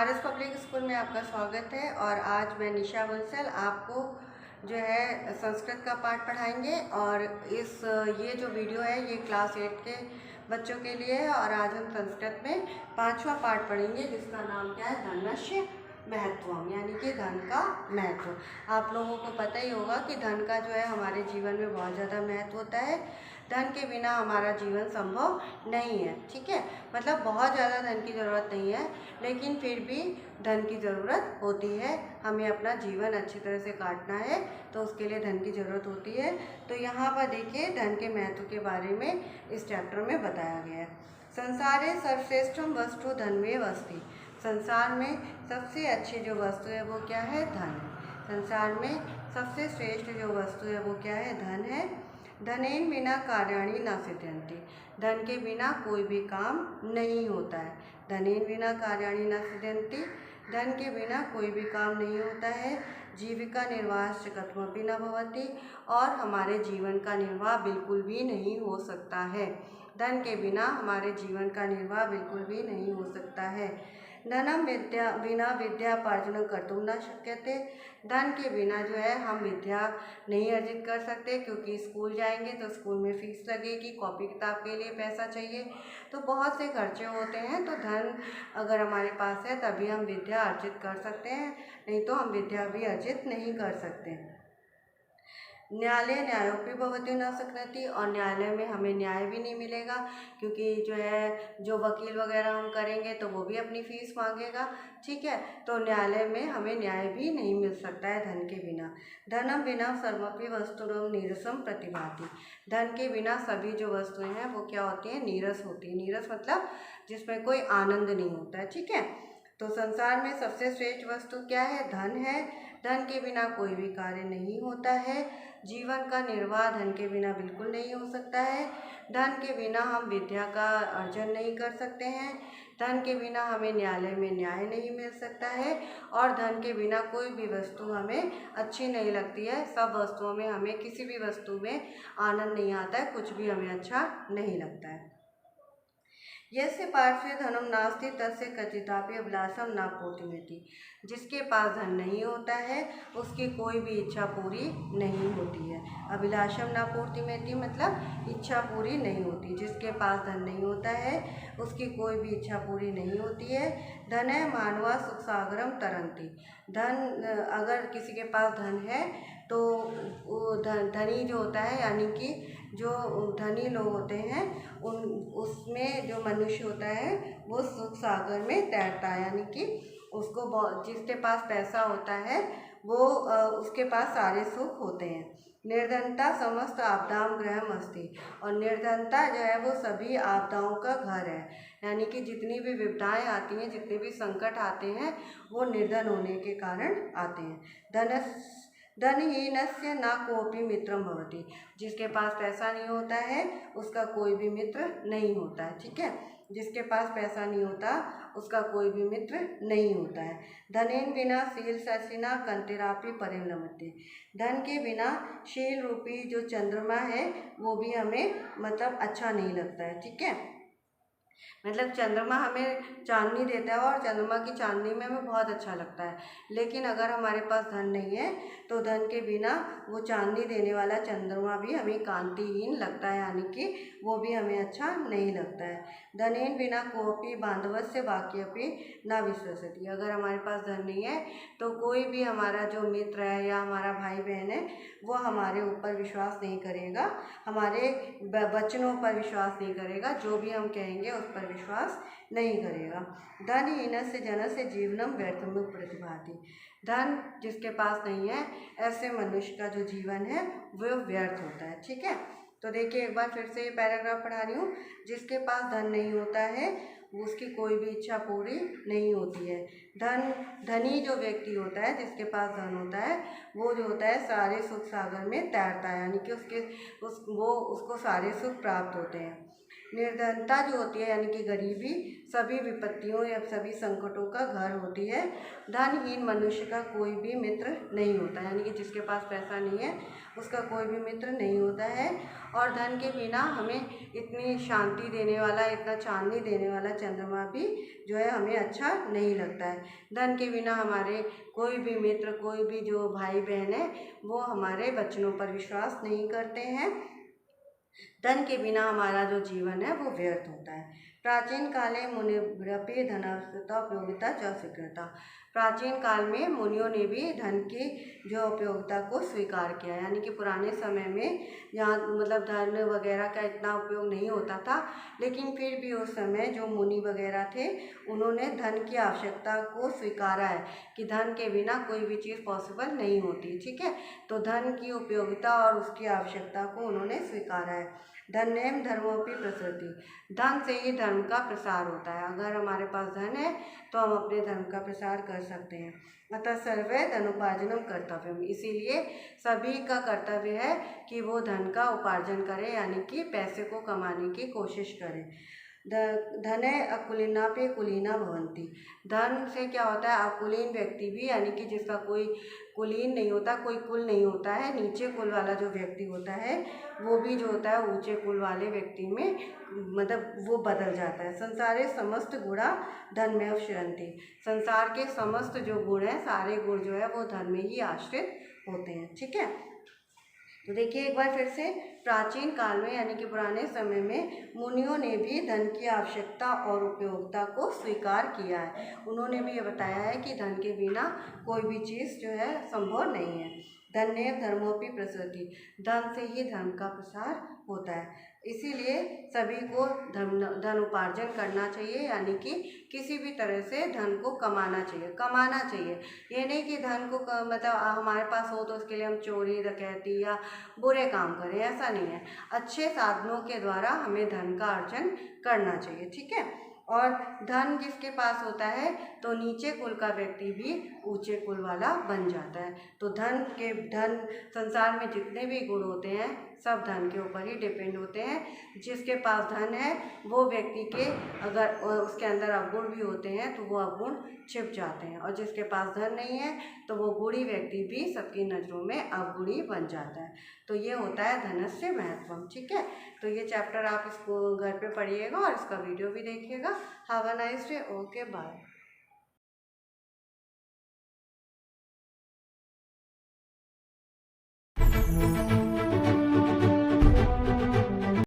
RS public school में आपका स्वागत है। और आज मैं निशा बंसल आपको जो है संस्कृत का पाठ पढ़ाएंगे। और ये जो वीडियो है ये क्लास 8 के बच्चों के लिए है। और आज हम संस्कृत में 5वां पाठ पढ़ेंगे जिसका नाम क्या है, धनस्य महत्वम, यानी कि धन का महत्व। आप लोगों को पता ही होगा कि धन का जो है हमारे जीवन में बहुत ज़्यादा महत्व होता है। धन के बिना हमारा जीवन संभव नहीं है, ठीक है। मतलब बहुत ज़्यादा धन की ज़रूरत नहीं है, लेकिन फिर भी धन की ज़रूरत होती है। हमें अपना जीवन अच्छी तरह से काटना है तो उसके लिए धन की ज़रूरत होती है। तो यहाँ पर देखिए धन के महत्व के बारे में इस चैप्टर में बताया गया है। संसारे सर्वश्रेष्ठम वस्तु धनमेव अस्ति। संसार में सबसे अच्छी जो वस्तु है वो क्या है, धन। संसार में सबसे श्रेष्ठ जो वस्तु है वो क्या है, धन है। धनेन बिना कार्याणि न सिद्ध्यन्ति। धन के बिना कोई भी काम नहीं होता है। धनेन बिना कार्याणि न सिद्ध्यन्ति, धन के बिना कोई भी काम नहीं होता है। जीविका निर्वाहश्च कथमपि न भवति, और हमारे जीवन का निर्वाह बिल्कुल भी नहीं हो सकता है। धन के बिना हमारे जीवन का निर्वाह बिल्कुल भी नहीं हो सकता है। धनम विद्या बिना विद्यापार्जन कर्तुं न शक्यते। धन के बिना जो है हम विद्या नहीं अर्जित कर सकते, क्योंकि स्कूल जाएंगे तो स्कूल में फीस लगेगी, कॉपी किताब के लिए पैसा चाहिए, तो बहुत से खर्चे होते हैं। तो धन अगर हमारे पास है तभी हम विद्या अर्जित कर सकते हैं, नहीं तो हम विद्या भी अर्जित नहीं कर सकते। न्यायालय न्यायोपि भवति न शक्नोति, और न्यायालय में हमें न्याय भी नहीं मिलेगा, क्योंकि जो है जो वकील वगैरह हम करेंगे तो वो भी अपनी फीस मांगेगा, ठीक है। तो न्यायालय में हमें न्याय भी नहीं मिल सकता है धन के बिना। धनम बिना सर्वपि वस्तुनम नीरसम प्रतिभाति। धन के बिना सभी जो वस्तुएं हैं वो क्या होती हैं, नीरस होती है। नीरस मतलब जिसमें कोई आनंद नहीं होता है, ठीक है। तो संसार में सबसे श्रेष्ठ वस्तु क्या है, धन है। धन के बिना कोई भी कार्य नहीं होता है। जीवन का निर्वाह धन के बिना बिल्कुल नहीं हो सकता है। धन के बिना हम विद्या का अर्जन नहीं कर सकते हैं। धन के बिना हमें न्यायालय में न्याय नहीं मिल सकता है। और धन के बिना कोई भी वस्तु हमें अच्छी नहीं लगती है। सब वस्तुओं में हमें किसी भी वस्तु में आनंद नहीं आता है, कुछ भी हमें अच्छा नहीं लगता है। यस्य पार्श्वे धनम नास्ति तस्य कचितापि अभिलाषम न पूर्तिमेति। जिसके पास धन नहीं होता है उसकी कोई भी इच्छा पूरी नहीं होती है। अभिलाषम न पूर्तिमेति मतलब इच्छा पूरी नहीं होती। जिसके पास धन नहीं होता है उसकी कोई भी इच्छा पूरी नहीं होती है। धनय मानवा सुख सागरम तरंती। धन अगर किसी के पास धन है तो वो धनी जो होता है, यानी कि जो धनी लोग होते हैं उसमें जो मनुष्य होता है वो सुख सागर में तैरता है। यानी कि उसको जिसके पास पैसा होता है वो उसके पास सारे सुख होते हैं। निर्धनता समस्त आपदाम गृहम अस्ति। और निर्धनता जो है वो सभी आपदाओं का घर है। यानी कि जितनी भी विपदाएं आती हैं, जितने भी संकट आते हैं वो निर्धन होने के कारण आते हैं। धनहीनस्य न कोपि मित्रम भवति। जिसके पास पैसा नहीं होता है उसका कोई भी मित्र नहीं होता है, ठीक है। जिसके पास पैसा नहीं होता उसका कोई भी मित्र नहीं होता है। धनेन बिना शील शशिना कंतिरापि परिणमते। धन के बिना शील रूपी जो चंद्रमा है वो भी हमें मतलब अच्छा नहीं लगता है, ठीक है। मतलब चंद्रमा हमें चांदनी देता है और चंद्रमा की चांदनी में हमें बहुत अच्छा लगता है। लेकिन अगर हमारे पास धन नहीं है तो धन के बिना वो चांदनी देने वाला चंद्रमा भी हमें कांतिहीन लगता है, यानी कि वो भी हमें अच्छा नहीं लगता है। धनेन बिना कोपी बांधवस्य वाक्यपि न विश्वसति। अगर हमारे पास धन नहीं है तो कोई भी हमारा जो मित्र है या हमारा भाई बहन है वो हमारे ऊपर विश्वास नहीं करेगा, हमारे वचनों पर विश्वास नहीं करेगा, जो भी हम कहेंगे उस पर विश्वास नहीं करेगा। धनहीनस्य जनस्य जीवनम व्यर्थम प्रतिभाति। धन जिसके पास नहीं है ऐसे मनुष्य का जो जीवन है वो व्यर्थ होता है, ठीक है। तो देखिए एक बार फिर से ये पैराग्राफ पढ़ा रही हूँ। जिसके पास धन नहीं होता है उसकी कोई भी इच्छा पूरी नहीं होती है। धनी जो व्यक्ति होता है, जिसके पास धन होता है वो जो होता है सारे सुख सागर में तैरता है, यानी कि उसको सारे सुख प्राप्त होते हैं। निर्धनता जो होती है यानी कि गरीबी सभी विपत्तियों या सभी संकटों का घर होती है। धनहीन मनुष्य का कोई भी मित्र नहीं होता, यानी कि जिसके पास पैसा नहीं है उसका कोई भी मित्र नहीं होता है। और धन के बिना हमें इतनी शांति देने वाला, इतना चांदनी देने वाला चंद्रमा भी जो है हमें अच्छा नहीं लगता है। धन के बिना हमारे कोई भी मित्र, कोई भी जो भाई बहन है वो हमारे वचनों पर विश्वास नहीं करते हैं। धन के बिना हमारा जो जीवन है वो व्यर्थ होता है। प्राचीन काले मुनिरपि धनस्य उपयोगिता च स्वीकृता। प्राचीन काल में मुनियों ने भी धन की जो उपयोगिता को स्वीकार किया, यानी कि पुराने समय में जहाँ मतलब धन वगैरह का इतना उपयोग नहीं होता था, लेकिन फिर भी उस समय जो मुनि वगैरह थे उन्होंने धन की आवश्यकता को स्वीकारा है कि धन के बिना कोई भी चीज़ पॉसिबल नहीं होती। ठीक है, तो धन की उपयोगिता और उसकी आवश्यकता को उन्होंने स्वीकारा है। धन्यम धर्मोपि प्रसृति। धन से ही धर्म का प्रसार होता है। अगर हमारे पास धन है तो हम अपने धर्म का प्रसार कर सकते हैं। अतः सर्वे धनोपार्जनम कर्तव्यम। इसीलिए सभी का कर्तव्य है कि वो धन का उपार्जन करें, यानी कि पैसे को कमाने की कोशिश करें। धने अकुलीना पे कुलीना भवंती। धन से क्या होता है, अकुलीन व्यक्ति भी, यानी कि जिसका कोई कुलीन नहीं होता, कोई कुल नहीं होता है, नीचे कुल वाला जो व्यक्ति होता है वो भी जो होता है ऊंचे कुल वाले व्यक्ति में मतलब वो बदल जाता है। संसारे समस्त गुणा धन में अवश्यंती। संसार के समस्त जो गुण हैं, सारे गुण जो है वो धन में ही आश्रित होते हैं। ठीक है, तो देखिए एक बार फिर से, प्राचीन काल में यानी कि पुराने समय में मुनियों ने भी धन की आवश्यकता और उपयोगिता को स्वीकार किया है। उन्होंने भी ये बताया है कि धन के बिना कोई भी चीज़ जो है संभव नहीं है। धन्य धर्मोपि प्रसृति। धन से ही धर्म का प्रसार होता है। इसीलिए सभी को धन उपार्जन करना चाहिए, यानी कि किसी भी तरह से धन को कमाना चाहिए। ये नहीं कि धन को मतलब हमारे पास हो तो उसके लिए हम चोरी डकैती या बुरे काम करें, ऐसा नहीं है। अच्छे साधनों के द्वारा हमें धन का अर्जन करना चाहिए। ठीक है, और धन जिसके पास होता है तो नीचे कुल का व्यक्ति भी ऊंचे कुल वाला बन जाता है। तो धन संसार में जितने भी गुण होते हैं सब धन के ऊपर ही डिपेंड होते हैं। जिसके पास धन है वो व्यक्ति के अगर उसके अंदर अवगुण भी होते हैं तो वो अवगुण छिप जाते हैं, और जिसके पास धन नहीं है तो वो गुणी व्यक्ति भी सबकी नज़रों में अवगुणी बन जाता है। तो ये होता है धनस्य महत्वम। ठीक है, तो ये चैप्टर आप इसको घर पे पढ़िएगा और इसका वीडियो भी देखिएगा। Have a nice day. Okay, bye.